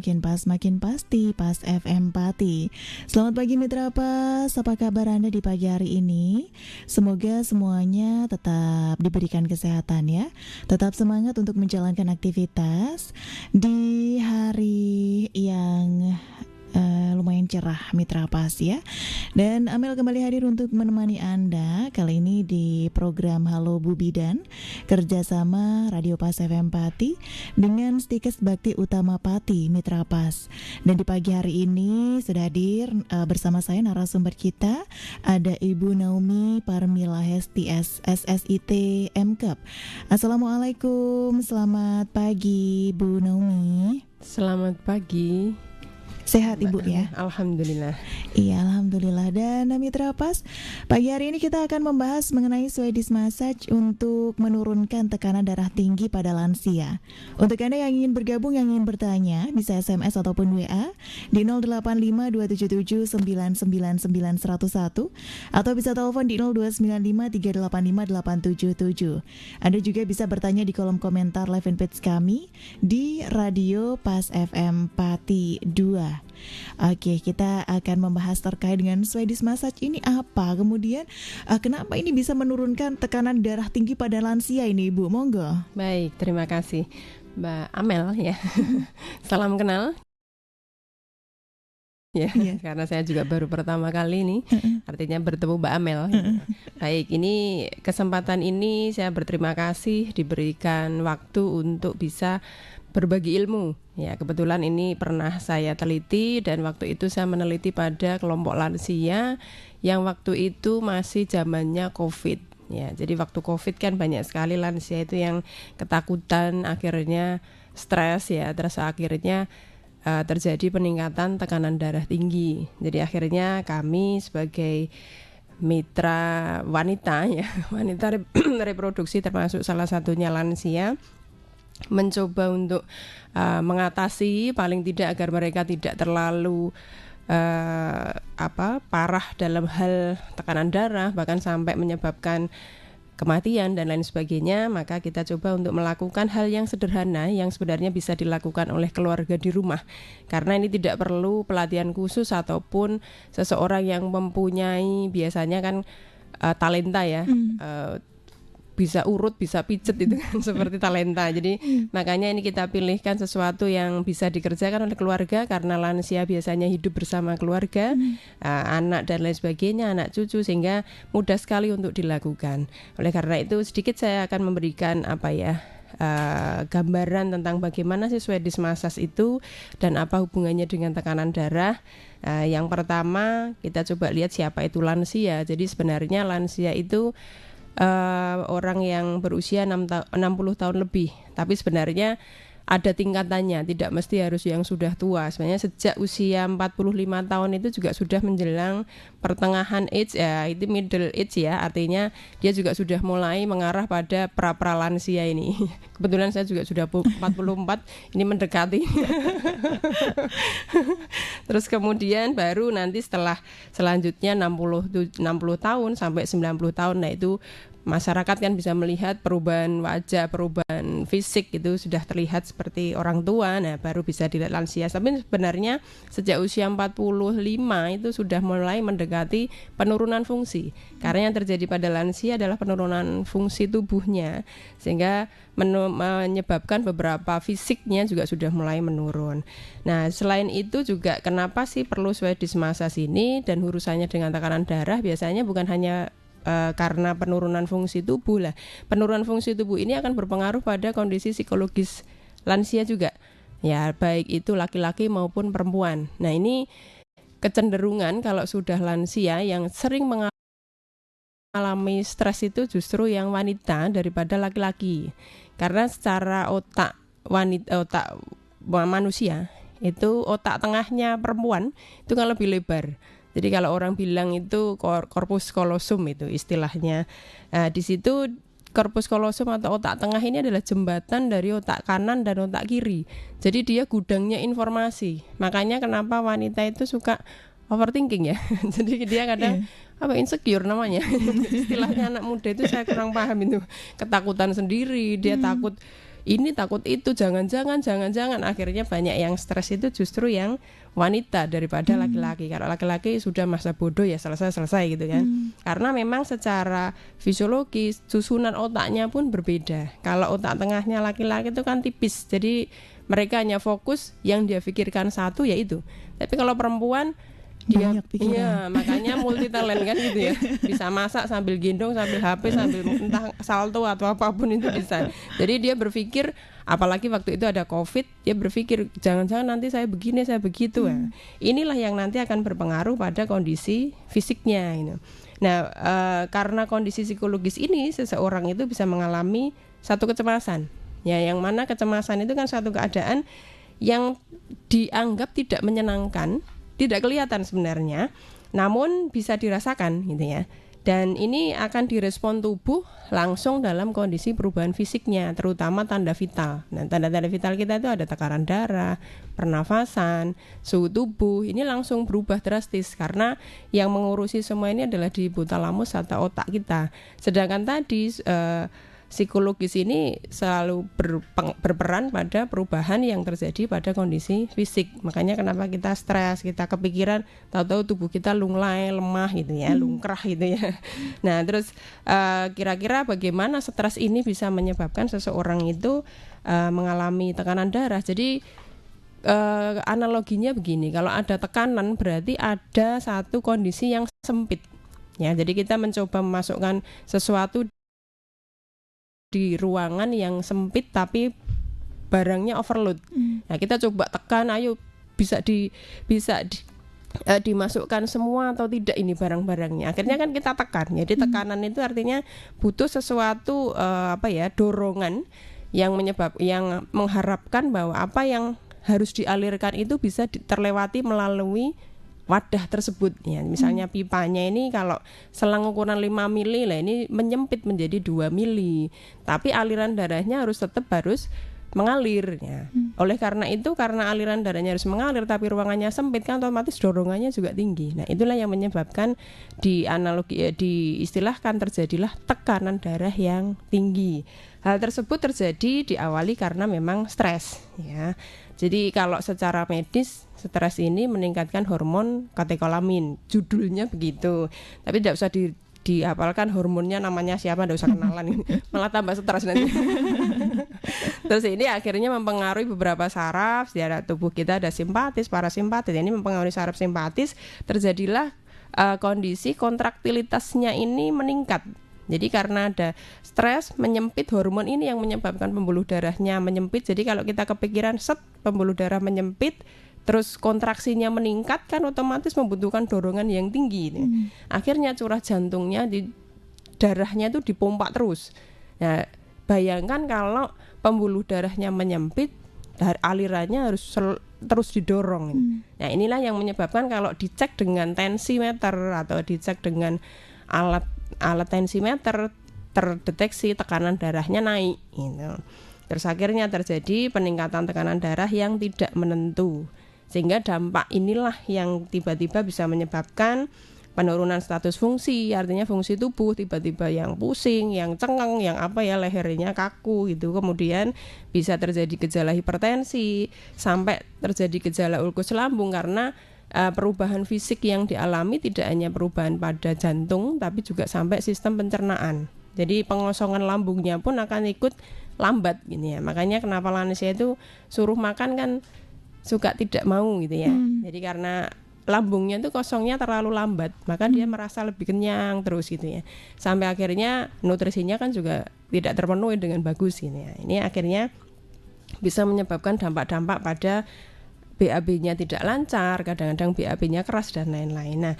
makin pas, makin pasti, Pas FM Pati. Selamat pagi Mitra Pas, apa kabar Anda di pagi hari ini? Semoga semuanya tetap diberikan kesehatan ya. Tetap semangat untuk menjalankan aktivitas di hari yang lumayan cerah Mitra Pas ya. Dan Amel kembali hadir untuk menemani Anda kali ini di program Halo Bu Bidan, kerjasama Radio Pas FM Pati dengan Stikes Bakti Utama Pati Mitra Pas. Dan di pagi hari ini sudah hadir bersama saya narasumber kita, ada Ibu Naomi Parmila Hesti SSIT MKep. Assalamualaikum, selamat pagi Bu Naomi. Selamat pagi. Sehat Ibu ya? Alhamdulillah. Iya, Alhamdulillah. Dan Mitra Pas, pagi hari ini kita akan membahas mengenai Swedish Massage untuk menurunkan tekanan darah tinggi pada lansia. Untuk Anda yang ingin bergabung, yang ingin bertanya, bisa SMS ataupun WA di 085277999101 atau bisa telepon di 02953858877. Anda juga bisa bertanya di kolom komentar live fanpage kami di Radio Pas FM Pati 2. Oke, kita akan membahas terkait dengan Swedish Massage ini apa, kemudian kenapa ini bisa menurunkan tekanan darah tinggi pada lansia ini, Ibu? Monggo. Baik, terima kasih Mbak Amel ya. Salam kenal. Ya, karena saya juga baru pertama kali ini, artinya bertemu Mbak Amel. Baik, ini kesempatan ini saya berterima kasih diberikan waktu untuk bisa berbagi ilmu. Ya, kebetulan ini pernah saya teliti dan waktu itu saya meneliti pada kelompok lansia yang waktu itu masih zamannya COVID. Ya, jadi waktu COVID kan banyak sekali lansia itu yang ketakutan, akhirnya stres ya, terus akhirnya terjadi peningkatan tekanan darah tinggi. Jadi akhirnya kami sebagai mitra wanita ya, wanita reproduksi termasuk salah satunya lansia, mencoba untuk mengatasi paling tidak agar mereka tidak terlalu parah dalam hal tekanan darah, bahkan sampai menyebabkan kematian dan lain sebagainya. Maka kita coba untuk melakukan hal yang sederhana yang sebenarnya bisa dilakukan oleh keluarga di rumah, karena ini tidak perlu pelatihan khusus ataupun seseorang yang mempunyai biasanya kan talenta ya, bisa urut, bisa pijet itu kan seperti talenta. Jadi makanya ini kita pilihkan sesuatu yang bisa dikerjakan oleh keluarga, karena lansia biasanya hidup bersama keluarga, anak dan lain sebagainya, anak cucu, sehingga mudah sekali untuk dilakukan. Oleh karena itu sedikit saya akan memberikan gambaran tentang bagaimana sih Swedish Massage itu dan apa hubungannya dengan tekanan darah. Yang pertama kita coba lihat siapa itu lansia. Jadi sebenarnya lansia itu orang yang berusia 60 tahun lebih, tapi sebenarnya ada tingkatannya, tidak mesti harus yang sudah tua. Sebenarnya sejak usia 45 tahun itu juga sudah menjelang pertengahan age ya, itu middle age ya, artinya dia juga sudah mulai mengarah pada pra-lansia ini. Kebetulan saya juga sudah 44, ini mendekati. Terus kemudian baru nanti setelah selanjutnya 60 tahun sampai 90 tahun, nah itu masyarakat kan bisa melihat perubahan wajah, perubahan fisik itu sudah terlihat seperti orang tua. Nah, baru bisa dilihat lansia. Tapi sebenarnya sejak usia 45 itu sudah mulai mendekati penurunan fungsi. Karena yang terjadi pada lansia adalah penurunan fungsi tubuhnya, sehingga menyebabkan beberapa fisiknya juga sudah mulai menurun. Nah, selain itu juga kenapa sih perlu Swedish Massage ini dan urusannya dengan tekanan darah? Biasanya bukan hanya karena penurunan fungsi tubuh lah. Penurunan fungsi tubuh ini akan berpengaruh pada kondisi psikologis lansia juga. Ya, baik itu laki-laki maupun perempuan. Nah, ini kecenderungan kalau sudah lansia yang sering mengalami stres itu justru yang wanita daripada laki-laki. Karena secara otak manusia itu otak tengahnya perempuan itu kan lebih lebar. Jadi kalau orang bilang itu corpus callosum itu istilahnya. Di situ corpus callosum atau otak tengah ini adalah jembatan dari otak kanan dan otak kiri. Jadi dia gudangnya informasi. Makanya kenapa wanita itu suka overthinking ya. Jadi dia kadang insecure namanya. Istilahnya anak muda itu saya kurang paham itu. Ketakutan sendiri, dia takut ini takut itu, jangan-jangan akhirnya banyak yang stres itu justru yang wanita daripada laki-laki. Kalau laki-laki sudah masa bodoh ya selesai gitu kan. Karena memang secara fisiologis susunan otaknya pun berbeda. Kalau otak tengahnya laki-laki itu kan tipis, jadi mereka hanya fokus yang dia pikirkan satu yaitu. Tapi kalau perempuan dia iya, makanya multi talent kan gitu ya. Bisa masak sambil gendong, sambil HP, sambil entah salto atau apapun itu bisa. Jadi dia berpikir, apalagi waktu itu ada COVID, dia berpikir jangan-jangan nanti saya begini, saya begitu. Inilah yang nanti akan berpengaruh pada kondisi fisiknya gitu. Nah, karena kondisi psikologis ini seseorang itu bisa mengalami satu kecemasan. Ya, yang mana kecemasan itu kan suatu keadaan yang dianggap tidak menyenangkan, tidak kelihatan sebenarnya, namun bisa dirasakan gitu ya. Dan ini akan direspon tubuh langsung dalam kondisi perubahan fisiknya, terutama tanda vital. Nah, tanda-tanda vital kita itu ada tekanan darah, pernafasan, suhu tubuh. Ini langsung berubah drastis karena yang mengurusi semua ini adalah di hipotalamus atau otak kita. Sedangkan tadi psikologis ini selalu berperan pada perubahan yang terjadi pada kondisi fisik. Makanya kenapa kita stres, kita kepikiran, tahu-tahu tubuh kita lunglai, lemah gitu ya, lungkrah gitu ya. Nah, terus kira-kira bagaimana stres ini bisa menyebabkan seseorang itu mengalami tekanan darah. Jadi analoginya begini, kalau ada tekanan berarti ada satu kondisi yang sempit. Ya, jadi kita mencoba memasukkan sesuatu di ruangan yang sempit tapi barangnya overload. Nah, kita coba tekan, ayo bisa dimasukkan semua atau tidak ini barang-barangnya. Akhirnya kan kita tekan. Jadi tekanan itu artinya butuh sesuatu dorongan yang mengharapkan bahwa apa yang harus dialirkan itu bisa terlewati melalui wadah tersebut ya. Misalnya pipanya ini kalau selang ukuran 5 mili lah, ini menyempit menjadi 2 mili. Tapi aliran darahnya harus mengalir ya. Oleh karena itu, karena aliran darahnya harus mengalir tapi ruangannya sempit kan otomatis dorongannya juga tinggi. Nah, itulah yang menyebabkan diistilahkan terjadilah tekanan darah yang tinggi. Hal tersebut terjadi diawali karena memang stres ya. Jadi kalau secara medis stres ini meningkatkan hormon katekolamin, judulnya begitu. Tapi tidak usah dihafalkan hormonnya namanya siapa, tidak usah kenalan, malah tambah stres nanti. Terus ini akhirnya mempengaruhi beberapa saraf di tubuh kita, ada simpatis, parasimpatis. Ini mempengaruhi saraf simpatis, terjadilah kondisi kontraktilitasnya ini meningkat. Jadi karena ada stres menyempit, hormon ini yang menyebabkan pembuluh darahnya menyempit. Jadi kalau kita kepikiran pembuluh darah menyempit, terus kontraksinya meningkat kan otomatis membutuhkan dorongan yang tinggi. Akhirnya curah jantungnya di darahnya itu dipompa terus. Nah, bayangkan kalau pembuluh darahnya menyempit, alirannya harus terus didorong. Nah, inilah yang menyebabkan kalau dicek dengan tensimeter atau dicek dengan alat tensimeter terdeteksi tekanan darahnya naik gitu. Terus akhirnya terjadi peningkatan tekanan darah yang tidak menentu, sehingga dampak inilah yang tiba-tiba bisa menyebabkan penurunan status fungsi, artinya fungsi tubuh tiba-tiba yang pusing, yang cengeng, yang lehernya kaku gitu. Kemudian bisa terjadi gejala hipertensi sampai terjadi gejala ulkus lambung karena perubahan fisik yang dialami tidak hanya perubahan pada jantung tapi juga sampai sistem pencernaan. Jadi pengosongan lambungnya pun akan ikut lambat gini ya. Makanya kenapa lansia itu suruh makan kan suka tidak mau gitu ya. Jadi karena lambungnya itu kosongnya terlalu lambat, maka dia merasa lebih kenyang terus gitu ya. Sampai akhirnya nutrisinya kan juga tidak terpenuhi dengan bagus gitu ya. Ini akhirnya bisa menyebabkan dampak-dampak pada BAB-nya tidak lancar, kadang-kadang BAB-nya keras dan lain-lain. Nah,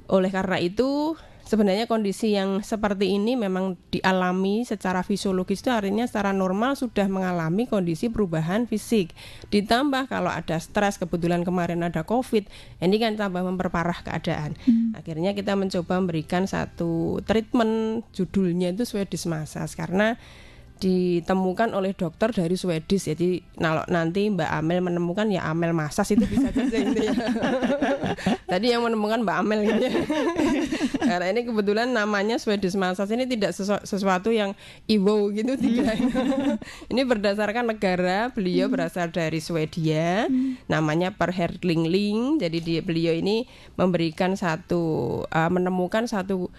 oleh karena itu sebenarnya kondisi yang seperti ini memang dialami secara fisiologis, itu artinya secara normal sudah mengalami kondisi perubahan fisik. Ditambah kalau ada stres, kebetulan kemarin ada COVID, ini kan tambah memperparah keadaan. Akhirnya kita mencoba memberikan satu treatment, judulnya itu Swedish Massage, karena ditemukan oleh dokter dari Swedia. Jadi kalau nanti Mbak Amel menemukan ya Amel Massage itu bisa saja gitu ya. Tadi yang menemukan Mbak Amel gitu ya. Karena ini kebetulan namanya Swedish Massage ini tidak sesuatu yang iwo gitu, tidak. Ini berdasarkan negara, beliau berasal dari Swedia, namanya Per Herlingling. Jadi beliau ini memberikan menemukan satu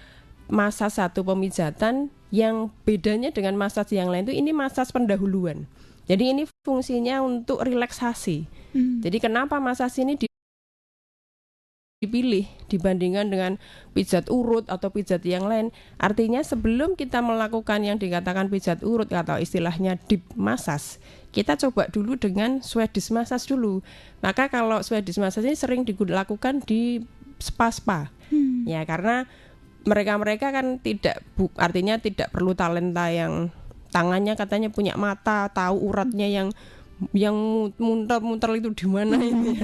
pemijatan yang bedanya dengan massage yang lain itu ini massage pendahuluan. Jadi ini fungsinya untuk relaksasi. Jadi kenapa massage ini dipilih dibandingkan dengan pijat urut atau pijat yang lain? Artinya sebelum kita melakukan yang dikatakan pijat urut atau istilahnya deep massage, kita coba dulu dengan Swedish massage dulu. Maka kalau Swedish massage ini sering dilakukan di spa-spa. Ya, karena mereka kan artinya tidak perlu talenta yang tangannya katanya punya mata, tahu uratnya yang muter-muter itu di mana ini.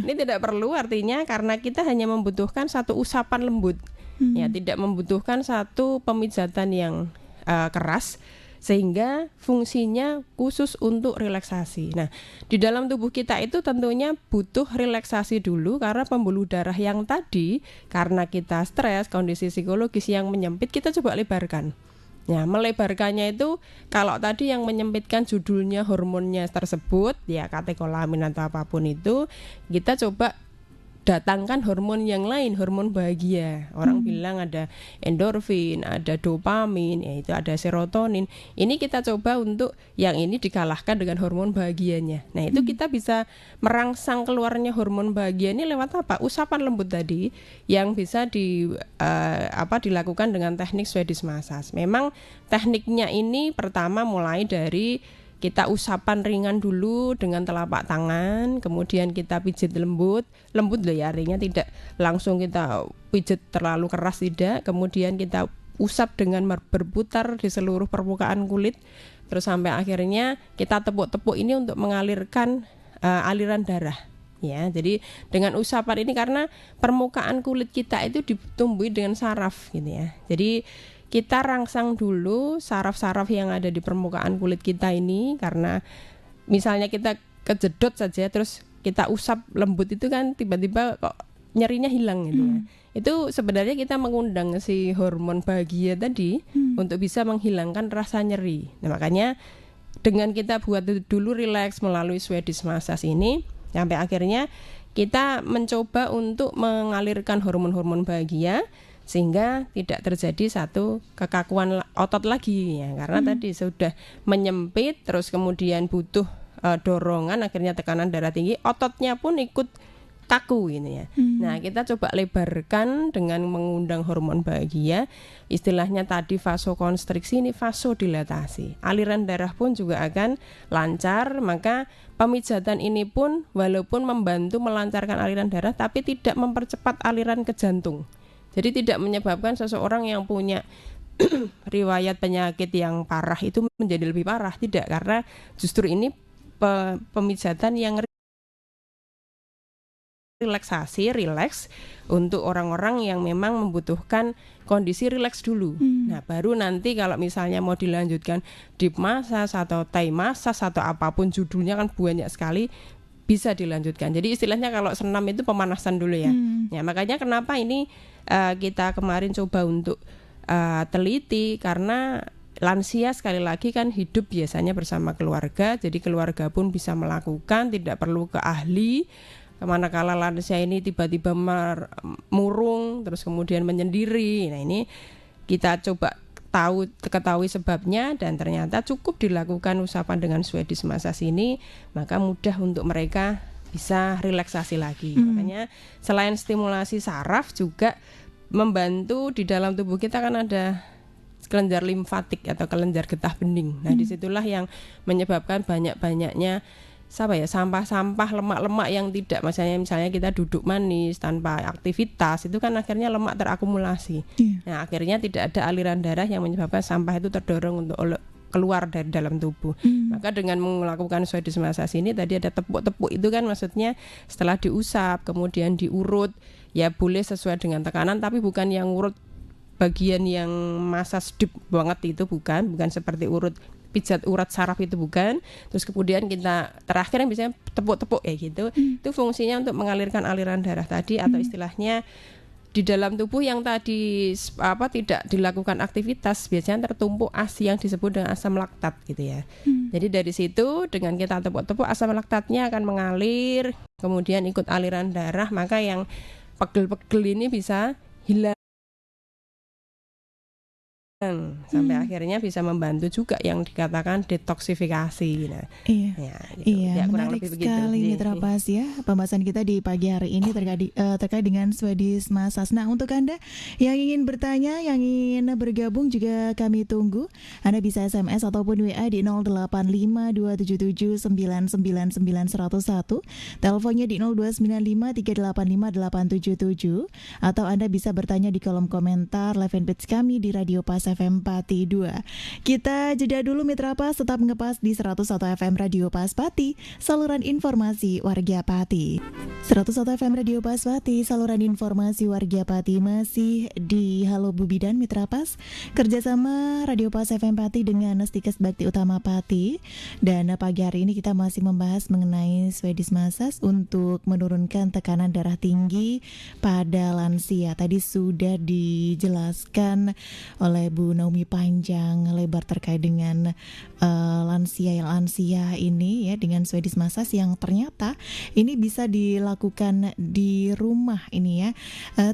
Ini tidak perlu, artinya karena kita hanya membutuhkan satu usapan lembut. Ya, tidak membutuhkan satu pemijatan yang keras, sehingga fungsinya khusus untuk relaksasi. Nah, di dalam tubuh kita itu tentunya butuh relaksasi dulu karena pembuluh darah yang tadi, karena kita stres, kondisi psikologis yang menyempit, kita coba lebarkan. Ya, melebarkannya itu kalau tadi yang menyempitkan judulnya hormonnya tersebut, ya katekolamin atau apapun itu, kita coba datangkan hormon yang lain, hormon bahagia. Orang bilang ada endorfin, ada dopamin, yaitu ada serotonin. Ini kita coba untuk yang ini dikalahkan dengan hormon bahagianya. Nah, itu kita bisa merangsang keluarnya hormon bahagia ini lewat apa? Usapan lembut tadi yang bisa dilakukan dengan teknik Swedish massage. Memang tekniknya ini pertama mulai dari kita usapan ringan dulu dengan telapak tangan, kemudian kita pijit lembut loh ya, artinya tidak langsung kita pijit terlalu keras, tidak. Kemudian kita usap dengan berputar di seluruh permukaan kulit, terus sampai akhirnya kita tepuk-tepuk ini untuk mengalirkan aliran darah. Ya, jadi dengan usapan ini karena permukaan kulit kita itu ditumbuhi dengan saraf gitu ya. Jadi kita rangsang dulu saraf-saraf yang ada di permukaan kulit kita ini, karena misalnya kita kejedot saja terus kita usap lembut itu kan tiba-tiba kok nyerinya hilang gitu ya. Itu sebenarnya kita mengundang si hormon bahagia tadi untuk bisa menghilangkan rasa nyeri. Nah, makanya dengan kita buat dulu rileks melalui Swedish massage ini, sampai akhirnya kita mencoba untuk mengalirkan hormon-hormon bahagia sehingga tidak terjadi satu kekakuan otot lagi ya, karena tadi sudah menyempit, terus kemudian butuh dorongan, akhirnya tekanan darah tinggi, ototnya pun ikut kaku ini ya. Nah, kita coba lebarkan dengan mengundang hormon bahagia, istilahnya tadi vasokonstriksi, ini vasodilatasi. Aliran darah pun juga akan lancar, maka pemijatan ini pun walaupun membantu melancarkan aliran darah tapi tidak mempercepat aliran ke jantung. Jadi tidak menyebabkan seseorang yang punya riwayat penyakit yang parah itu menjadi lebih parah, tidak, karena justru ini pemijatan yang rileks untuk orang-orang yang memang membutuhkan kondisi rileks dulu. Nah, baru nanti kalau misalnya mau dilanjutkan deep massage atau Thai massage atau apapun judulnya kan banyak sekali, bisa dilanjutkan. Jadi istilahnya kalau senam itu pemanasan dulu ya. Ya, makanya kenapa ini kita kemarin coba untuk teliti, karena lansia sekali lagi kan hidup biasanya bersama keluarga, jadi keluarga pun bisa melakukan, tidak perlu ke ahli. Manakala lansia ini tiba-tiba murung terus kemudian menyendiri. Nah, ini kita coba ketahui sebabnya, dan ternyata cukup dilakukan usapan dengan Swedish massage ini, maka mudah untuk mereka bisa relaksasi lagi. Makanya selain stimulasi saraf juga membantu di dalam tubuh kita kan ada kelenjar limfatik atau kelenjar getah bening. Nah, disitulah yang menyebabkan banyak-banyaknya sampah-sampah, lemak-lemak yang tidak, misalnya kita duduk manis tanpa aktivitas, itu kan akhirnya lemak terakumulasi. Nah, akhirnya tidak ada aliran darah yang menyebabkan sampah itu terdorong untuk keluar dari dalam tubuh. Maka dengan melakukan Swedish massage ini tadi ada tepuk-tepuk itu kan, maksudnya setelah diusap kemudian diurut, ya boleh sesuai dengan tekanan, tapi bukan yang urut bagian yang massage deep banget itu, bukan seperti urut pijat urat saraf itu bukan. Terus kemudian kita terakhir yang biasanya tepuk-tepuk gitu. Itu fungsinya untuk mengalirkan aliran darah tadi, atau istilahnya di dalam tubuh yang tadi tidak dilakukan aktivitas, biasanya tertumpuk ASI yang disebut dengan asam laktat gitu ya. Jadi dari situ dengan kita tepuk-tepuk, asam laktatnya akan mengalir, kemudian ikut aliran darah, maka yang pegel-pegel ini bisa hilang. Sampai akhirnya bisa membantu juga yang dikatakan detoksifikasi. Nah, menarik sekali Mitra Pas ya. Pembahasan kita di pagi hari ini terkait dengan Swedish Massage. Nah, untuk Anda yang ingin bertanya, yang ingin bergabung juga kami tunggu. Anda bisa SMS ataupun WA di 085277999101. Teleponnya di 0295385877, atau Anda bisa bertanya di kolom komentar live fanpage kami di Radio Pas FM Pati 2. Kita jeda dulu Mitra Pas, tetap ngepas di 101 FM Radio Pas Pati, saluran informasi warga Pati. 101 FM Radio Pas Pati, saluran informasi warga Pati, masih di Halo Bu Bidan Mitra Pas, kerjasama Radio Pas FM Pati dengan Stikes Bakti Utama Pati. Dan pagi hari ini kita masih membahas mengenai Swedish Massage untuk menurunkan tekanan darah tinggi pada lansia. Tadi sudah dijelaskan oleh Bu Naomi panjang lebar terkait dengan lansia ini ya, dengan Swedish Massage yang ternyata ini bisa dilakukan di rumah ini ya.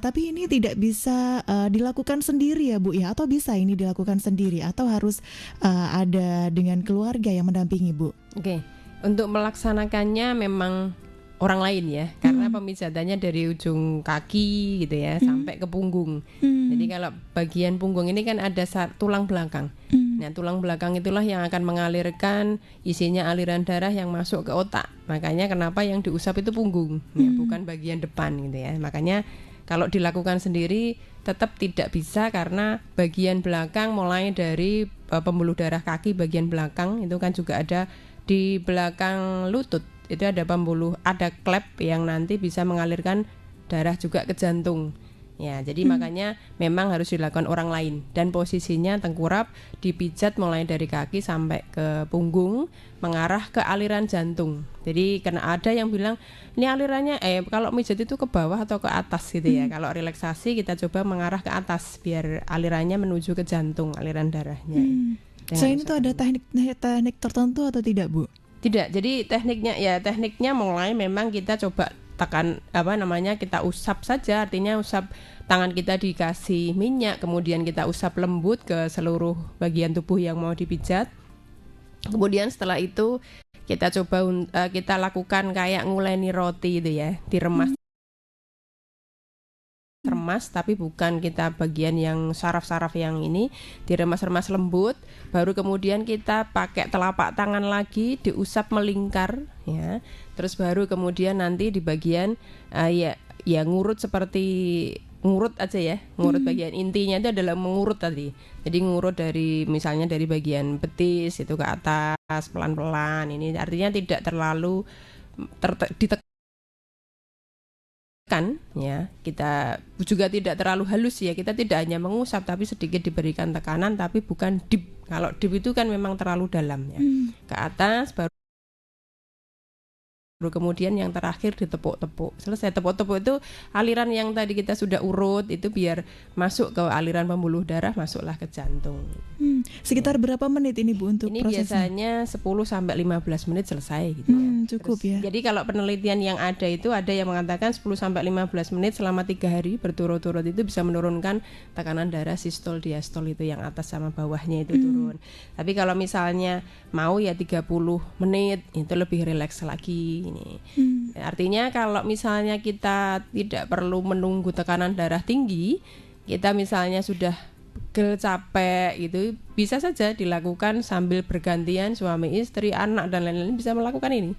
Tapi ini tidak bisa dilakukan sendiri ya Bu ya, atau bisa ini dilakukan sendiri atau harus ada dengan keluarga yang mendampingi Bu? Oke. Untuk melaksanakannya memang orang lain ya, karena pemijatannya dari ujung kaki gitu ya sampai ke punggung. Jadi kalau bagian punggung ini kan ada tulang belakang. Nah, tulang belakang itulah yang akan mengalirkan isinya aliran darah yang masuk ke otak. Makanya kenapa yang diusap itu punggung, ya, bukan bagian depan gitu ya. Makanya kalau dilakukan sendiri tetap tidak bisa, karena bagian belakang mulai dari pembuluh darah kaki bagian belakang itu kan juga ada di belakang lutut. Itu ada ada klep yang nanti bisa mengalirkan darah juga ke jantung. Ya, jadi makanya memang harus dilakukan orang lain, dan posisinya tengkurap dipijat mulai dari kaki sampai ke punggung mengarah ke aliran jantung. Jadi karena ada yang bilang ini alirannya kalau mijat itu ke bawah atau ke atas gitu ya. Kalau relaksasi kita coba mengarah ke atas biar alirannya menuju ke jantung, aliran darahnya. Selain itu ada teknik tertentu atau tidak Bu? Tidak, jadi tekniknya mulai memang kita coba tekan kita usap saja, artinya usap tangan kita dikasih minyak, kemudian kita usap lembut ke seluruh bagian tubuh yang mau dipijat. Kemudian setelah itu kita coba kita lakukan kayak nguleni roti itu ya, diremas tapi bukan kita bagian yang saraf-saraf yang ini, diremas-remas lembut, baru kemudian kita pakai telapak tangan lagi diusap melingkar ya. Terus baru kemudian nanti di bagian ngurut seperti ngurut aja ya, ngurut bagian intinya itu adalah mengurut tadi. Jadi ngurut dari misalnya dari bagian betis itu ke atas pelan-pelan, ini artinya tidak terlalu ditekan ya, kita juga tidak terlalu halus ya, kita tidak hanya mengusap tapi sedikit diberikan tekanan, tapi bukan deep. Kalau deep itu kan memang terlalu dalam ya. Ke atas baru kemudian yang terakhir ditepuk-tepuk. Selesai tepuk-tepuk itu aliran yang tadi kita sudah urut itu biar masuk ke aliran pembuluh darah, masuklah ke jantung. Sekitar berapa menit ini Bu untuk ini prosesnya? Biasanya 10-15 menit selesai gitu ya. Cukup. Terus, ya. Jadi kalau penelitian yang ada itu ada yang mengatakan 10-15 menit selama 3 hari berturut-turut itu bisa menurunkan tekanan darah sistol diastol itu yang atas sama bawahnya itu turun. Tapi kalau misalnya mau ya 30 menit itu lebih rileks lagi ini. Artinya kalau misalnya kita tidak perlu menunggu tekanan darah tinggi, kita misalnya sudah pegel, capek gitu, bisa saja dilakukan sambil bergantian suami istri, anak dan lain-lain bisa melakukan ini.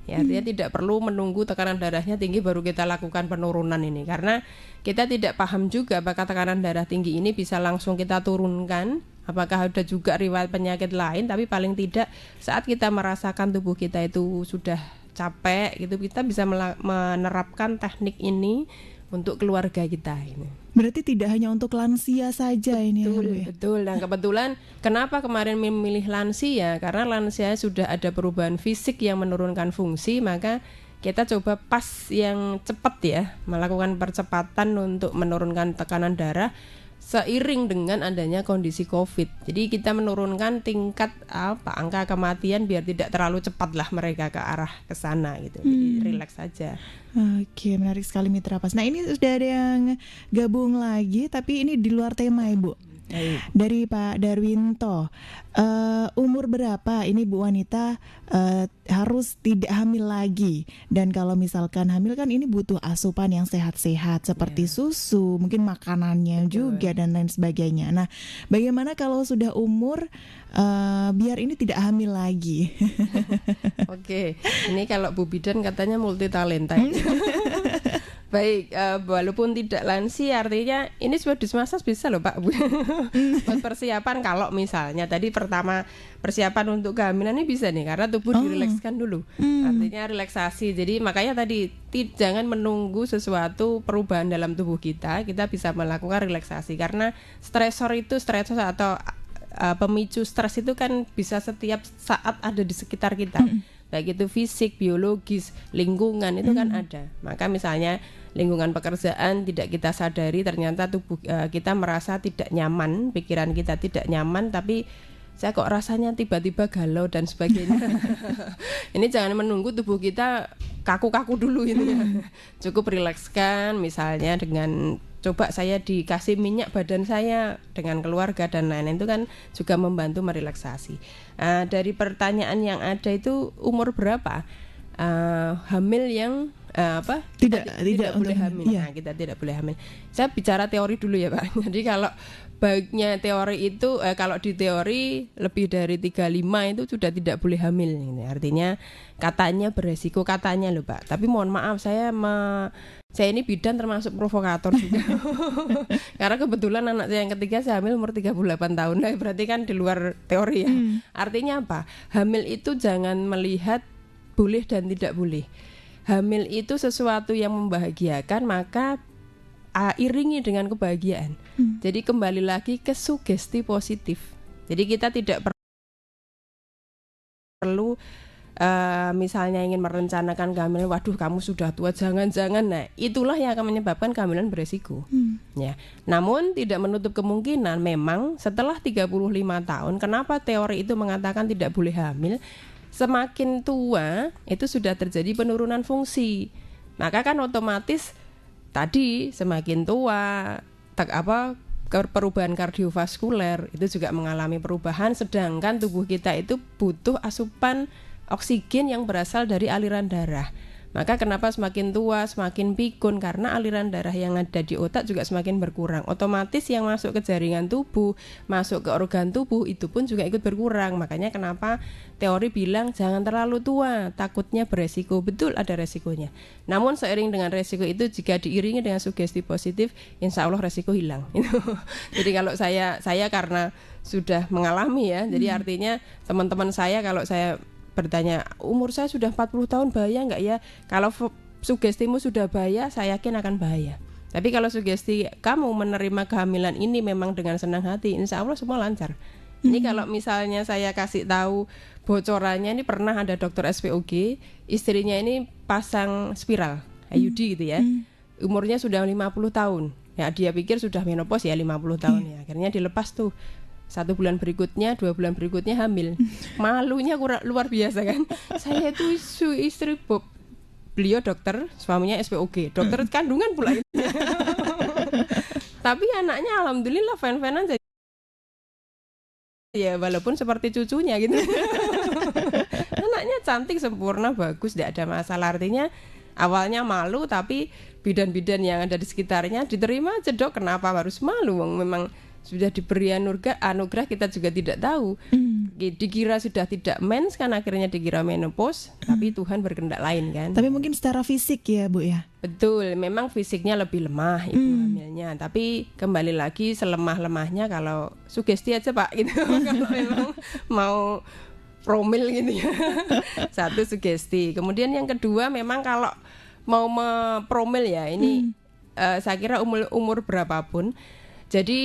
Ya, artinya tidak perlu menunggu tekanan darahnya tinggi baru kita lakukan penurunan ini, karena kita tidak paham juga apakah tekanan darah tinggi ini bisa langsung kita turunkan, apakah ada juga riwayat penyakit lain. Tapi paling tidak saat kita merasakan tubuh kita itu sudah capek gitu, kita bisa menerapkan teknik ini untuk keluarga kita ini. Berarti tidak hanya untuk lansia saja ini ya, Bu ya? Betul. Dan kebetulan kenapa kemarin memilih lansia? Karena lansia sudah ada perubahan fisik yang menurunkan fungsi, maka kita coba pas yang cepat ya, melakukan percepatan untuk menurunkan tekanan darah seiring dengan adanya kondisi COVID. Jadi kita menurunkan tingkat angka kematian biar tidak terlalu cepat lah mereka ke arah ke sana gitu. Jadi rileks saja. Oke, menarik sekali Mitra Pas. Nah, ini sudah ada yang gabung lagi, tapi ini di luar tema, Ibu. Dari Pak Darwinto, umur berapa ini Bu wanita harus tidak hamil lagi? Dan kalau misalkan hamil kan ini butuh asupan yang sehat-sehat seperti susu, mungkin makanannya juga dan lain sebagainya. Nah, bagaimana kalau sudah umur biar ini tidak hamil lagi? Oke, ini kalau Bu Bidan katanya multi talenta. Baik, walaupun tidak lansia artinya ini sebuah dismasas bisa loh Pak. Buat persiapan kalau misalnya tadi pertama persiapan untuk kehamilan ini bisa nih karena tubuh dirilekskan dulu. Artinya relaksasi. Jadi makanya tadi jangan menunggu sesuatu perubahan dalam tubuh kita bisa melakukan relaksasi karena stresor atau pemicu stres itu kan bisa setiap saat ada di sekitar kita. Baik itu fisik, biologis, lingkungan itu kan ada. Maka misalnya lingkungan pekerjaan tidak kita sadari ternyata tubuh kita merasa tidak nyaman, pikiran kita tidak nyaman, tapi saya kok rasanya tiba-tiba galau dan sebagainya. Ini jangan menunggu tubuh kita kaku-kaku dulu ini ya. Cukup rilekskan misalnya dengan coba saya dikasih minyak badan saya dengan keluarga dan lain-lain itu kan juga membantu merelaksasi. Dari pertanyaan yang ada itu umur berapa? Hamil yang tidak boleh hamil. Iya. Nah, kita tidak boleh hamil. Saya bicara teori dulu ya Pak. Jadi kalau baiknya teori itu kalau di teori lebih dari 35 itu sudah tidak boleh hamil. Artinya katanya beresiko katanya loh Pak. Tapi mohon maaf saya ini bidan termasuk provokator juga. Karena kebetulan anak saya yang ketiga saya hamil umur 38 tahun. Nah, berarti kan di luar teori ya. Artinya apa? Hamil itu jangan melihat boleh dan tidak boleh. Hamil itu sesuatu yang membahagiakan, maka iringi dengan kebahagiaan. Jadi kembali lagi ke sugesti positif. Jadi kita tidak perlu misalnya ingin merencanakan kehamilan, waduh kamu sudah tua, jangan-jangan. Nah, itulah yang akan menyebabkan kehamilan beresiko. Ya. Namun tidak menutup kemungkinan memang setelah 35 tahun, kenapa teori itu mengatakan tidak boleh hamil? Semakin tua itu sudah terjadi penurunan fungsi. Maka kan otomatis tadi semakin tua perubahan kardiovaskuler itu juga mengalami perubahan, sedangkan tubuh kita itu butuh asupan oksigen yang berasal dari aliran darah. Maka kenapa semakin tua semakin pikun? Karena aliran darah yang ada di otak juga semakin berkurang. Otomatis yang masuk ke jaringan tubuh, masuk ke organ tubuh itu pun juga ikut berkurang. Makanya kenapa teori bilang jangan terlalu tua, takutnya beresiko. Betul ada resikonya. Namun seiring dengan resiko itu jika diiringi dengan sugesti positif, insya Allah resiko hilang. Jadi kalau saya karena sudah mengalami ya, jadi artinya teman-teman saya kalau saya bertanya umur saya sudah 40 tahun bahaya nggak ya? Kalau sugestimu sudah bahaya, saya yakin akan bahaya. Tapi kalau sugesti kamu menerima kehamilan ini memang dengan senang hati, insya Allah semua lancar. Ini kalau misalnya saya kasih tahu bocorannya, ini pernah ada dokter SPOG, istrinya ini pasang spiral IUD gitu ya, umurnya sudah 50 tahun. Ya dia pikir sudah menopause ya 50 tahun ya, akhirnya dilepas tuh. 1 bulan berikutnya, 2 bulan berikutnya hamil. Malunya luar biasa kan. Saya itu istri Bob. Beliau dokter, suaminya SPOG, dokter kandungan pula itu. Tapi anaknya alhamdulillah fan-fanan aja. Ya walaupun seperti cucunya gitu. Anaknya cantik, sempurna, bagus, tidak ada masalah. Artinya awalnya malu, tapi bidan-bidan yang ada di sekitarnya diterima aja dok. Kenapa harus malu? Memang sudah diberi anugerah kita juga tidak tahu. Dikira sudah tidak mens kan akhirnya dikira menopause, tapi Tuhan berkehendak lain kan. Tapi mungkin secara fisik ya Bu ya. Betul, memang fisiknya lebih lemah ibu hamilnya. Tapi kembali lagi selemah-lemahnya kalau sugesti aja Pak gitu. Kalau memang mau promil gitu ya. Satu sugesti. Kemudian yang kedua memang kalau mau mempromil ya ini saya kira umur berapapun. Jadi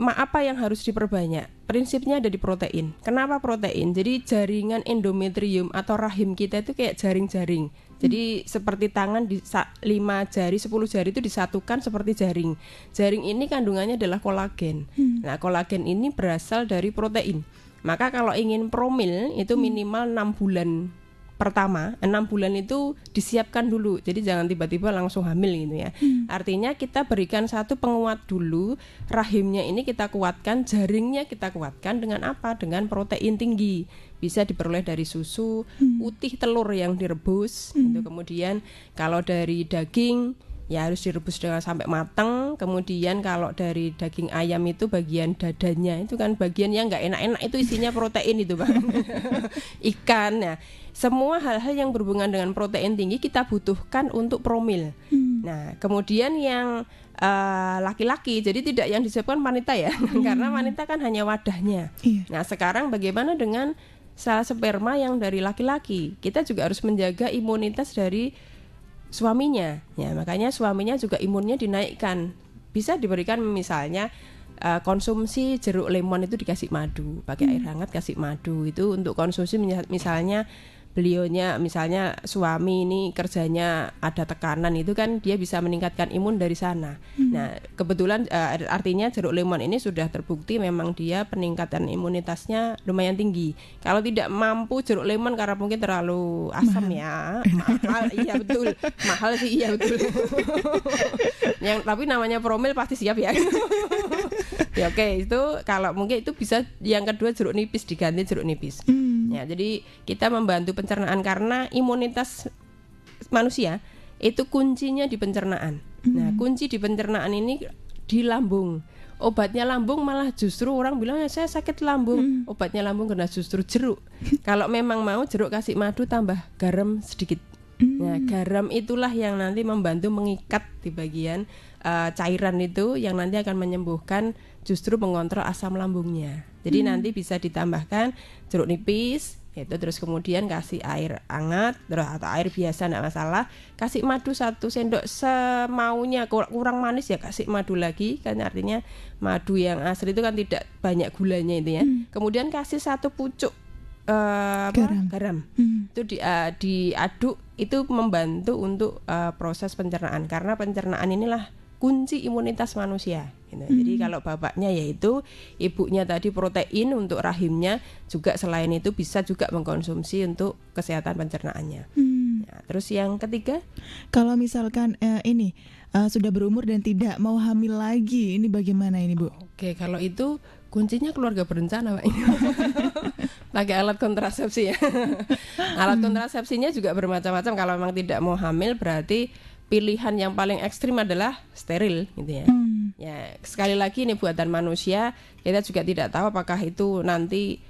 apa yang harus diperbanyak? Prinsipnya ada di protein. Kenapa protein? Jadi jaringan endometrium atau rahim kita itu kayak jaring-jaring. Jadi seperti tangan 5 jari, 10 jari itu disatukan seperti jaring. Jaring ini kandungannya adalah kolagen. Nah, kolagen ini berasal dari protein. Maka kalau ingin promil itu minimal 6 bulan pertama, 6 bulan itu disiapkan dulu. Jadi jangan tiba-tiba langsung hamil gitu ya. Artinya kita berikan satu penguat dulu, rahimnya ini kita kuatkan, jaringnya kita kuatkan dengan apa? Dengan protein tinggi. Bisa diperoleh dari susu, putih telur yang direbus. Itu kemudian kalau dari daging ya harus direbus dengan sampai matang. Kemudian kalau dari daging ayam itu bagian dadanya itu kan bagian yang nggak enak-enak, itu isinya protein itu Bang. Ikan ya. Semua hal-hal yang berhubungan dengan protein tinggi kita butuhkan untuk promil. Nah, kemudian yang laki-laki, jadi tidak yang disiapkan wanita ya, karena wanita kan hanya wadahnya. Nah, sekarang bagaimana dengan sel sperma yang dari laki-laki? Kita juga harus menjaga imunitas dari suaminya. Ya, makanya suaminya juga imunnya dinaikkan. Bisa diberikan misalnya konsumsi jeruk lemon itu dikasih madu, pakai air hangat kasih madu, itu untuk konsumsi. Misalnya beliaunya, misalnya suami ini kerjanya ada tekanan, itu kan dia bisa meningkatkan imun dari sana. Nah, kebetulan artinya jeruk lemon ini sudah terbukti memang dia peningkatan imunitasnya lumayan tinggi. Kalau tidak mampu jeruk lemon karena mungkin terlalu asam mahal. Iya betul, mahal sih, iya betul. Tapi namanya promil pasti siap ya. Ya oke, itu kalau mungkin itu bisa. Yang kedua jeruk nipis, diganti jeruk nipis. Ya, jadi kita membantu pencernaan karena imunitas manusia itu kuncinya di pencernaan. Nah, kunci di pencernaan ini di lambung. Obatnya lambung malah justru orang bilang ya saya sakit lambung. Obatnya lambung karena justru jeruk. Kalau memang mau jeruk kasih madu tambah garam sedikit. Nah, garam itulah yang nanti membantu mengikat di bagian cairan itu yang nanti akan menyembuhkan, justru mengontrol asam lambungnya. Jadi nanti bisa ditambahkan jeruk nipis, itu terus kemudian kasih air hangat atau air biasa tidak masalah, kasih madu 1 sendok semaunya, kurang manis ya kasih madu lagi, kan artinya madu yang asli itu kan tidak banyak gulanya itu ya. Kemudian kasih 1 pucuk garam. Itu diaduk, itu membantu untuk proses pencernaan, karena pencernaan inilah kunci imunitas manusia gitu. Jadi kalau bapaknya yaitu, ibunya tadi protein untuk rahimnya, juga selain itu bisa juga mengkonsumsi untuk kesehatan pencernaannya. Nah, terus yang ketiga, kalau misalkan ini sudah berumur dan tidak mau hamil lagi, ini bagaimana ini Bu? Oke, kalau itu kuncinya keluarga berencana Pak. Pakai alat kontrasepsi ya. Alat kontrasepsinya juga bermacam-macam. Kalau memang tidak mau hamil berarti pilihan yang paling ekstrim adalah steril gitu ya. Ya, sekali lagi ini buatan manusia, kita juga tidak tahu apakah itu nanti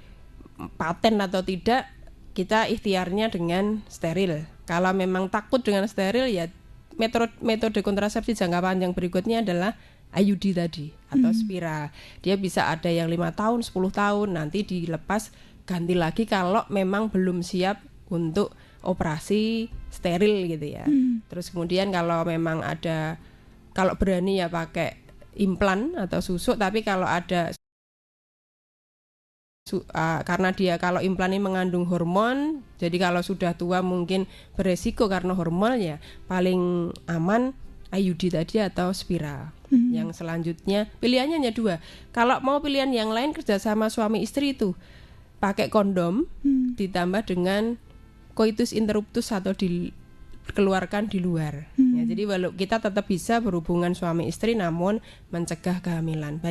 paten atau tidak. Kita ikhtiarnya dengan steril. Kalau memang takut dengan steril ya metode kontrasepsi jangka panjang berikutnya adalah IUD tadi atau spiral. Dia bisa ada yang 5 tahun, 10 tahun, nanti dilepas ganti lagi kalau memang belum siap untuk operasi steril gitu ya. Terus kemudian kalau memang ada, kalau berani ya pakai implan atau susuk, tapi kalau ada karena dia kalau implan ini mengandung hormon, jadi kalau sudah tua mungkin beresiko karena hormon, ya paling aman IUD tadi atau spiral. Yang selanjutnya pilihannya hanya 2. Kalau mau pilihan yang lain kerjasama suami istri itu pakai kondom ditambah dengan coitus interruptus atau dikeluarkan di luar. Ya, jadi walau kita tetap bisa berhubungan suami istri namun mencegah kehamilan.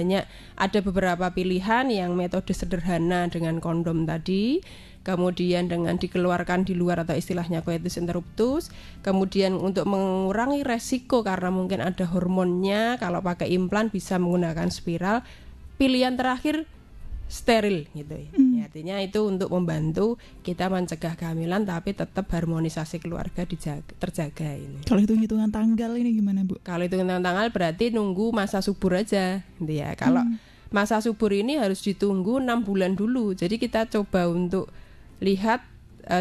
Ada beberapa pilihan yang metode sederhana dengan kondom tadi, kemudian dengan dikeluarkan di luar atau istilahnya coitus interruptus, kemudian untuk mengurangi resiko karena mungkin ada hormonnya, kalau pakai implan bisa menggunakan spiral. Pilihan terakhir steril gitu ya. Artinya itu untuk membantu kita mencegah kehamilan tapi tetap harmonisasi keluarga terjaga ini. Kalau hitung-hitungan tanggal ini gimana Bu? Kalau hitungan tanggal berarti nunggu masa subur aja gitu ya. Kalau masa subur ini harus ditunggu 6 bulan dulu. Jadi kita coba untuk lihat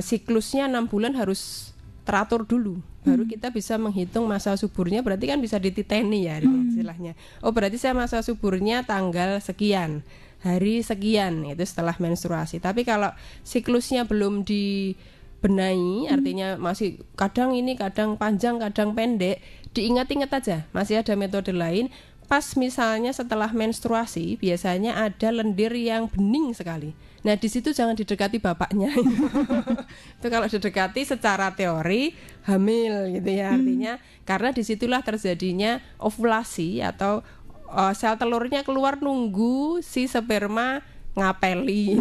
siklusnya 6 bulan harus teratur dulu, baru kita bisa menghitung masa suburnya. Berarti kan bisa dititeni ya istilahnya. Oh berarti saya masa suburnya tanggal sekian, hari sekian, itu setelah menstruasi. Tapi kalau siklusnya belum dibenahi, artinya masih kadang ini kadang panjang kadang pendek, diingat-ingat aja masih ada metode lain. Pas misalnya setelah menstruasi biasanya ada lendir yang bening sekali. Nah di situ jangan didekati bapaknya. Itu kalau didekati secara teori hamil gitu ya, artinya karena disitulah terjadinya ovulasi atau sel telurnya keluar nunggu si sperma ngapeli.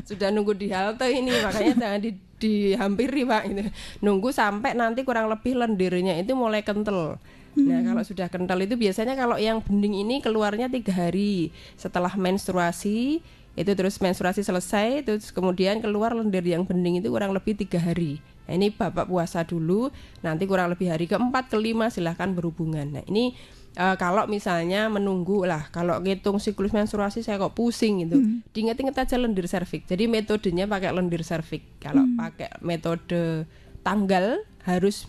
Sudah nunggu di halte ini, makanya jangan dihampiri Pak gitu. Nunggu sampai nanti kurang lebih lendirnya itu mulai kental. Nah kalau sudah kental itu biasanya kalau yang bening ini keluarnya 3 hari setelah menstruasi, itu terus menstruasi selesai, terus kemudian keluar lendir yang bening itu kurang lebih 3 hari. Nah ini bapak puasa dulu, nanti kurang lebih hari ke-4, ke-5 silahkan berhubungan. Nah ini kalau misalnya menunggu lah, kalau ngitung siklus menstruasi saya kok pusing gitu, diingat-ingat aja lendir serviks. Jadi metodenya pakai lendir serviks. Kalau pakai metode tanggal harus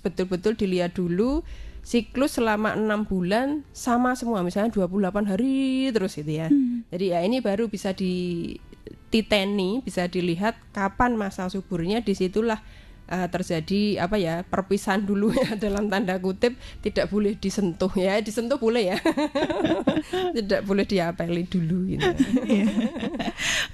betul-betul dilihat dulu siklus selama 6 bulan sama semua, misalnya 28 hari terus gitu ya. Jadi ya ini baru bisa dititeni, bisa dilihat kapan masa suburnya. Disitulah terjadi perpisahan dulu ya, dalam tanda kutip, tidak boleh disentuh ya, disentuh boleh ya. Tidak boleh diapeli dulu gitu.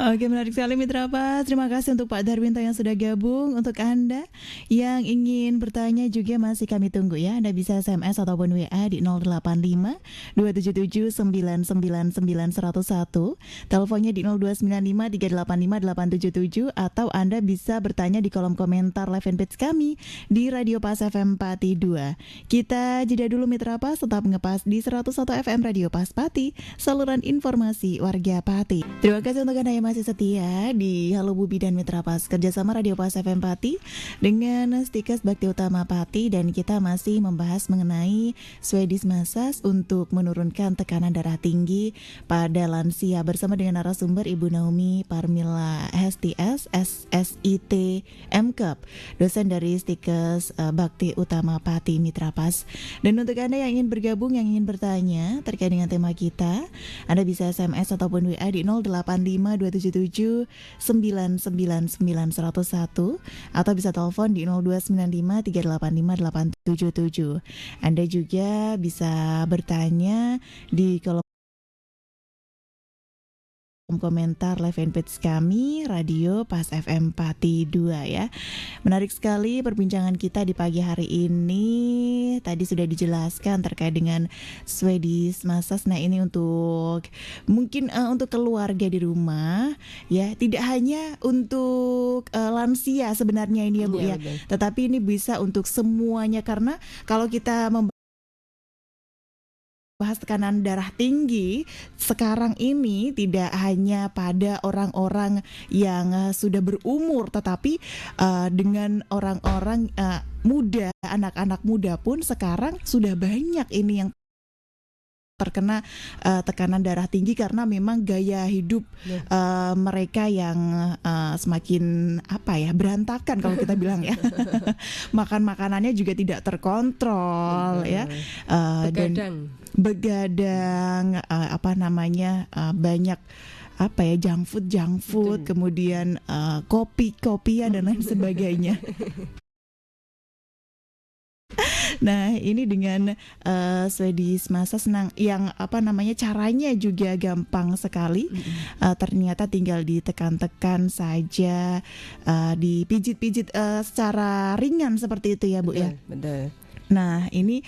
Oke, menarik sekali Mitra Pas. Terima kasih untuk Pak Darwinto yang sudah gabung. Untuk Anda yang ingin bertanya juga masih kami tunggu ya. Anda bisa SMS ataupun WA di 085 277 999 101. Teleponnya di 0295 385 877, atau Anda bisa bertanya di kolom komentar live fanpage kami di Radio Pas FM Pati 2. Kita jeda dulu Mitra Pas, tetap ngepas di 101 FM Radio Pas Pati, saluran informasi warga Pati. Terima kasih untuk Anda yang masih setia di Halo Bubi dan Mitra Pas, kerjasama Radio Pas FM Pati dengan Stikes Bakti Utama Pati, dan kita masih membahas mengenai Swedish Massage untuk menurunkan tekanan darah tinggi pada lansia bersama dengan narasumber Ibu Naomi Parmila STS SSIT MKep, dosen dari Stikes Bakti Utama Pati Mitra Pas. Dan untuk Anda yang ingin bergabung, yang ingin bertanya terkait dengan tema kita, Anda bisa SMS ataupun WA di 085 277 999 101, atau bisa telepon di 0295 385 877. Anda juga bisa bertanya di kolom komentar live fanpage kami Radio Pas FM Pati 2 ya. Menarik sekali perbincangan kita di pagi hari ini. Tadi sudah dijelaskan terkait dengan Swedish Massage. Nah ini untuk mungkin untuk keluarga di rumah ya, tidak hanya untuk lansia sebenarnya ini ya Bu ya, tetapi ini bisa untuk semuanya, karena kalau kita bahas tekanan darah tinggi sekarang ini tidak hanya pada orang-orang yang sudah berumur, tetapi dengan orang-orang muda, anak-anak muda pun sekarang sudah banyak ini yang terkena tekanan darah tinggi karena memang gaya hidup mereka yang semakin berantakan kalau kita bilang ya. Makan makanannya juga tidak terkontrol ya, dan begadang, banyak junk food, kemudian kopian dan lain sebagainya. Nah ini dengan Swedish Massage yang caranya juga gampang sekali. Ternyata tinggal ditekan-tekan saja, dipijit-pijit secara ringan seperti itu ya Bu ya. Betul. Nah ini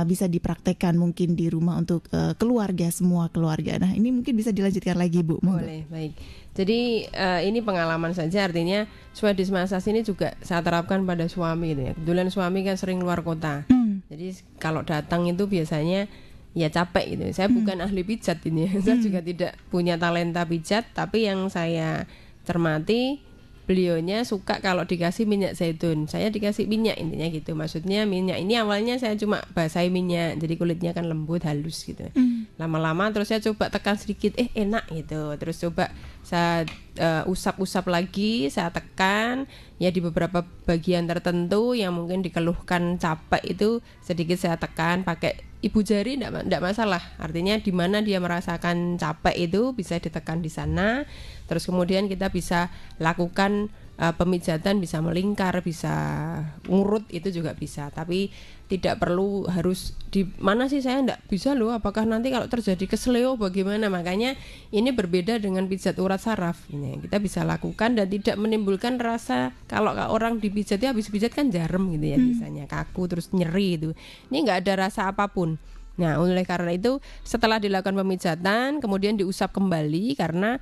bisa dipraktekkan mungkin di rumah untuk keluarga, semua keluarga. Nah ini mungkin bisa dilanjutkan lagi Bu. Boleh, baik. Jadi ini pengalaman saja, artinya Swedish Massage ini juga saya terapkan pada suami gitu ya. Kebetulan suami kan sering keluar kota. Jadi kalau datang itu biasanya ya capek gitu. Saya bukan ahli pijat ini. Saya juga tidak punya talenta pijat, tapi yang saya cermati beliaunya suka kalau dikasih minyak zaitun, saya dikasih minyak, intinya gitu. Maksudnya minyak ini awalnya saya cuma basahi minyak, jadi kulitnya kan lembut, halus gitu. Lama-lama terus saya coba tekan sedikit, enak gitu. Terus coba saya usap-usap lagi, saya tekan ya di beberapa bagian tertentu yang mungkin dikeluhkan capek itu sedikit saya tekan pakai ibu jari, enggak masalah. Artinya di mana dia merasakan capek itu bisa ditekan di sana. Terus kemudian kita bisa lakukan pemijatan, bisa melingkar, bisa ngurut, itu juga bisa. Tapi tidak perlu harus di mana sih, saya enggak bisa loh, apakah nanti kalau terjadi kesleo bagaimana. Makanya ini berbeda dengan pijat urat saraf. Ini kita bisa lakukan dan tidak menimbulkan rasa kalau orang dipijat ya habis pijat kan jarum gitu ya, biasanya kaku terus nyeri itu. Ini enggak ada rasa apapun. Nah, oleh karena itu setelah dilakukan pemijatan kemudian diusap kembali karena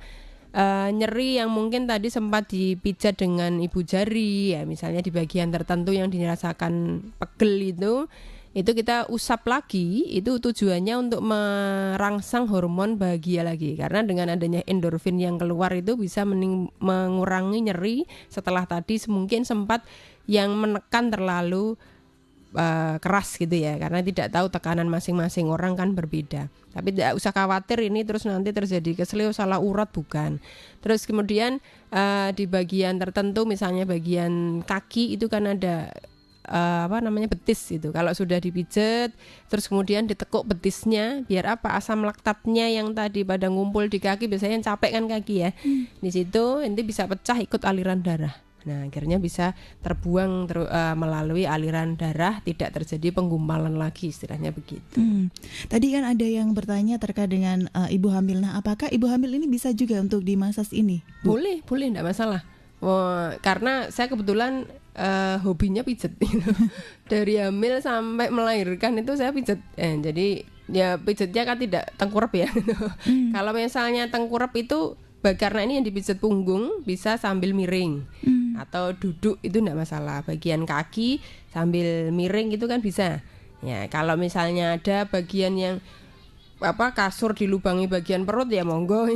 nyeri yang mungkin tadi sempat dipijat dengan ibu jari ya, misalnya di bagian tertentu yang dirasakan pegel itu kita usap lagi. Itu tujuannya untuk merangsang hormon bahagia lagi, karena dengan adanya endorfin yang keluar itu bisa mengurangi nyeri setelah tadi mungkin sempat yang menekan terlalu keras gitu ya, karena tidak tahu tekanan masing-masing orang kan berbeda. Tapi tidak usah khawatir ini terus nanti terjadi kesleo salah urat, bukan. Terus kemudian di bagian tertentu misalnya bagian kaki itu kan ada betis itu. Kalau sudah dipijat terus kemudian ditekuk betisnya, biar apa, asam laktatnya yang tadi pada ngumpul di kaki, biasanya capek kan kaki ya, di situ nanti bisa pecah ikut aliran darah. Nah, akhirnya bisa terbuang melalui aliran darah, tidak terjadi penggumpalan lagi, istilahnya begitu. Tadi kan ada yang bertanya terkait dengan ibu hamil. Nah, apakah ibu hamil ini bisa juga untuk dimasas ini, Bu? Boleh, enggak masalah. Karena saya kebetulan hobinya pijat gitu. Dari hamil sampai melahirkan itu saya pijat. Jadi ya pijatnya kan tidak tengkurap ya. Kalau misalnya tengkurap itu karena ini yang dipijat punggung, bisa sambil miring atau duduk, itu enggak masalah. Bagian kaki sambil miring itu kan bisa. Ya, kalau misalnya ada bagian yang kasur dilubangi bagian perut ya monggo.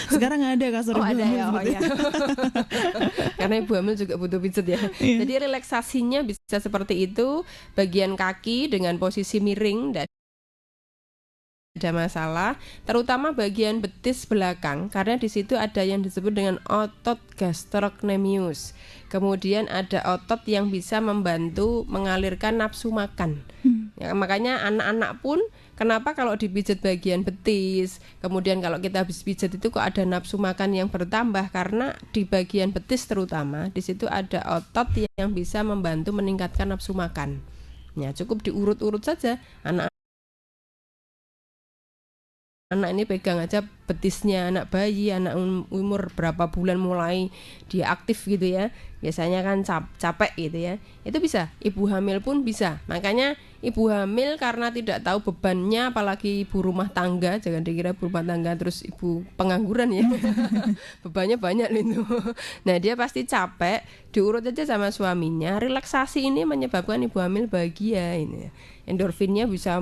Sekarang ada kasur ibu ada hamil. ya. Karena ibu hamil juga butuh pijat ya. Jadi relaksasinya bisa seperti itu. Bagian kaki dengan posisi miring, tidak ada masalah, terutama bagian betis belakang, karena di situ ada yang disebut dengan otot gastrocnemius. Kemudian ada otot yang bisa membantu mengalirkan nafsu makan. Ya, makanya anak-anak pun kenapa kalau dipijat bagian betis, kemudian kalau kita habis pijat itu kok ada nafsu makan yang bertambah, karena di bagian betis terutama di situ ada otot yang bisa membantu meningkatkan nafsu makan. Ya, cukup diurut-urut saja. Anak ini pegang aja betisnya, anak bayi, anak umur berapa bulan mulai dia aktif gitu ya, biasanya kan capek gitu ya, itu bisa. Ibu hamil pun bisa. Makanya ibu hamil karena tidak tahu bebannya, apalagi ibu rumah tangga, jangan dikira ibu rumah tangga terus ibu pengangguran ya. Bebannya banyak itu. Nah, dia pasti capek, diurut aja sama suaminya. Relaksasi ini menyebabkan ibu hamil bahagia ini. Endorfinnya bisa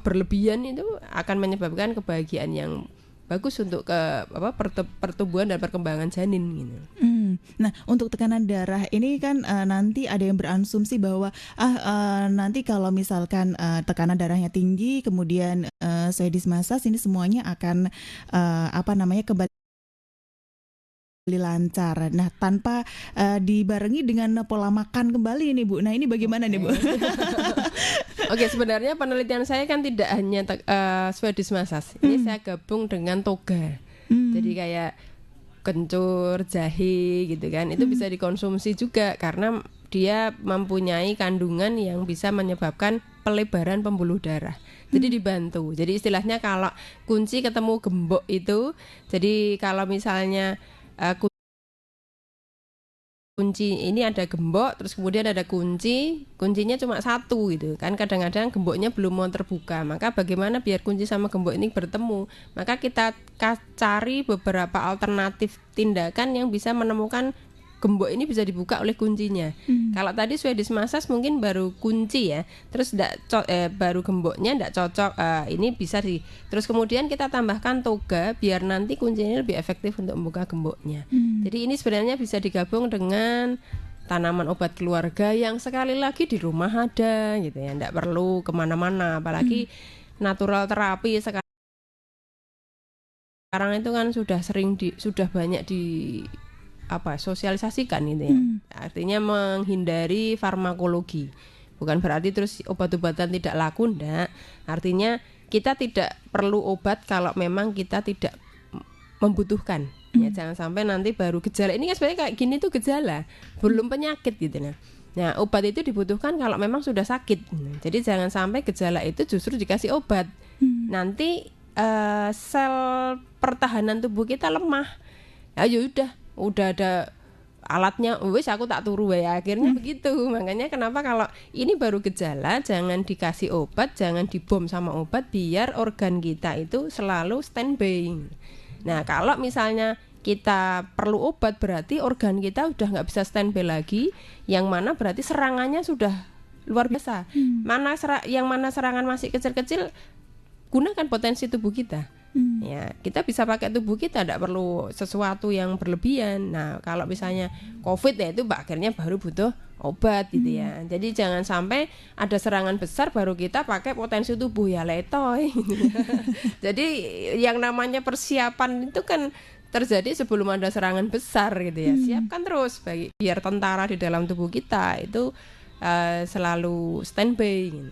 berlebihan, itu akan menyebabkan kebahagiaan yang bagus untuk pertumbuhan dan perkembangan janin gitu. Nah, untuk tekanan darah ini kan nanti ada yang berasumsi bahwa nanti kalau misalkan tekanan darahnya tinggi, kemudian Swedish Massage ini semuanya akan kembali lancar. Nah, tanpa dibarengi dengan pola makan kembali nih, Bu. Nah, ini bagaimana nih, Bu? Oke, sebenarnya penelitian saya kan tidak hanya Swedish Massage. Ini saya gabung dengan toga. Jadi kayak kencur, jahe gitu kan. Itu bisa dikonsumsi juga karena dia mempunyai kandungan yang bisa menyebabkan pelebaran pembuluh darah. Jadi dibantu. Jadi istilahnya kalau kunci ketemu gembok itu, jadi kalau misalnya kunci ini ada gembok, terus kemudian ada kuncinya cuma satu gitu kan, kadang-kadang gemboknya belum mau terbuka. Maka bagaimana biar kunci sama gembok ini bertemu? Maka kita cari beberapa alternatif tindakan yang bisa menemukan gembok ini bisa dibuka oleh kuncinya. Kalau tadi Swedish Massage mungkin baru kunci ya, terus baru gemboknya tidak cocok, ini bisa terus kemudian kita tambahkan toga biar nanti kuncinya lebih efektif untuk membuka gemboknya. Jadi ini sebenarnya bisa digabung dengan tanaman obat keluarga yang sekali lagi di rumah ada gitu ya, tidak perlu kemana-mana. Apalagi natural terapi sekarang itu kan sudah banyak di sosialisasikan gitu ya. Artinya menghindari farmakologi. Bukan berarti terus obat-obatan tidak laku, enggak. Artinya kita tidak perlu obat kalau memang kita tidak membutuhkan. Ya, jangan sampai nanti baru gejala. Ini kan sebenarnya kayak gini tuh gejala, belum penyakit gitu. Nah, obat itu dibutuhkan kalau memang sudah sakit. Jadi jangan sampai gejala itu justru dikasih obat. Nanti sel pertahanan tubuh kita lemah. Ya udah ada alatnya, wis aku tak turu ya, akhirnya begitu. Makanya kenapa kalau ini baru gejala jangan dikasih obat, jangan dibom sama obat, biar organ kita itu selalu standby. Nah, kalau misalnya kita perlu obat berarti organ kita udah nggak bisa standby lagi, yang mana berarti serangannya sudah luar biasa. Yang mana serangan masih kecil-kecil, gunakan potensi tubuh kita. Ya, kita bisa pakai tubuh kita, tidak perlu sesuatu yang berlebihan. Nah, kalau misalnya COVID ya itu akhirnya baru butuh obat gitu ya. Jadi jangan sampai ada serangan besar baru kita pakai potensi tubuh, ya letoy. Jadi yang namanya persiapan itu kan terjadi sebelum ada serangan besar gitu ya. Siapkan terus biar tentara di dalam tubuh kita itu selalu standby gitu.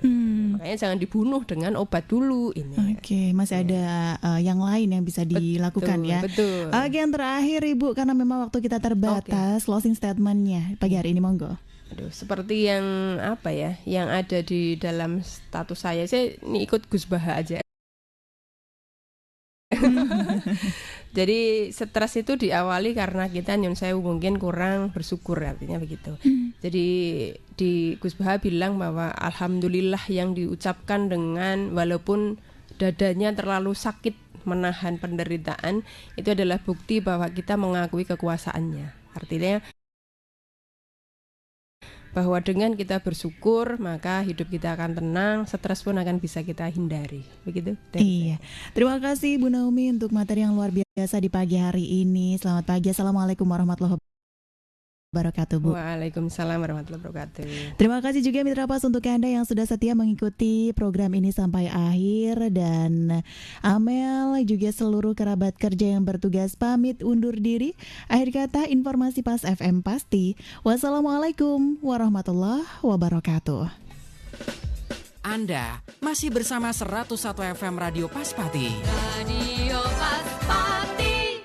Makanya jangan dibunuh dengan obat dulu ini. Oke, masih ada yang lain yang bisa dilakukan ya. Betul. Oke, yang terakhir Ibu, karena memang waktu kita terbatas, closing statementnya pagi hari ini monggo. Seperti yang yang ada di dalam status saya ini ikut Gus Baha aja. Jadi stres itu diawali karena kita nyun sewu mungkin kurang bersyukur, artinya begitu. Jadi di Gus Baha bilang bahwa alhamdulillah yang diucapkan dengan walaupun dadanya terlalu sakit menahan penderitaan, itu adalah bukti bahwa kita mengakui kekuasaannya. Artinya bahwa dengan kita bersyukur maka hidup kita akan tenang, stres pun akan bisa kita hindari. Begitu? Iya. Terima kasih Bu Naomi untuk materi yang luar biasa di pagi hari ini. Selamat pagi. Assalamualaikum warahmatullahi wabarakatuh, Bu. Waalaikumsalam warahmatullahi wabarakatuh. Terima kasih juga Mitra Pas untuk Anda yang sudah setia mengikuti program ini sampai akhir, dan Amel juga seluruh kerabat kerja yang bertugas pamit undur diri. Akhir kata informasi Pas FM pasti. Wassalamualaikum warahmatullahi wabarakatuh. Anda masih bersama 101 FM Radio Paspati. Radio Paspati.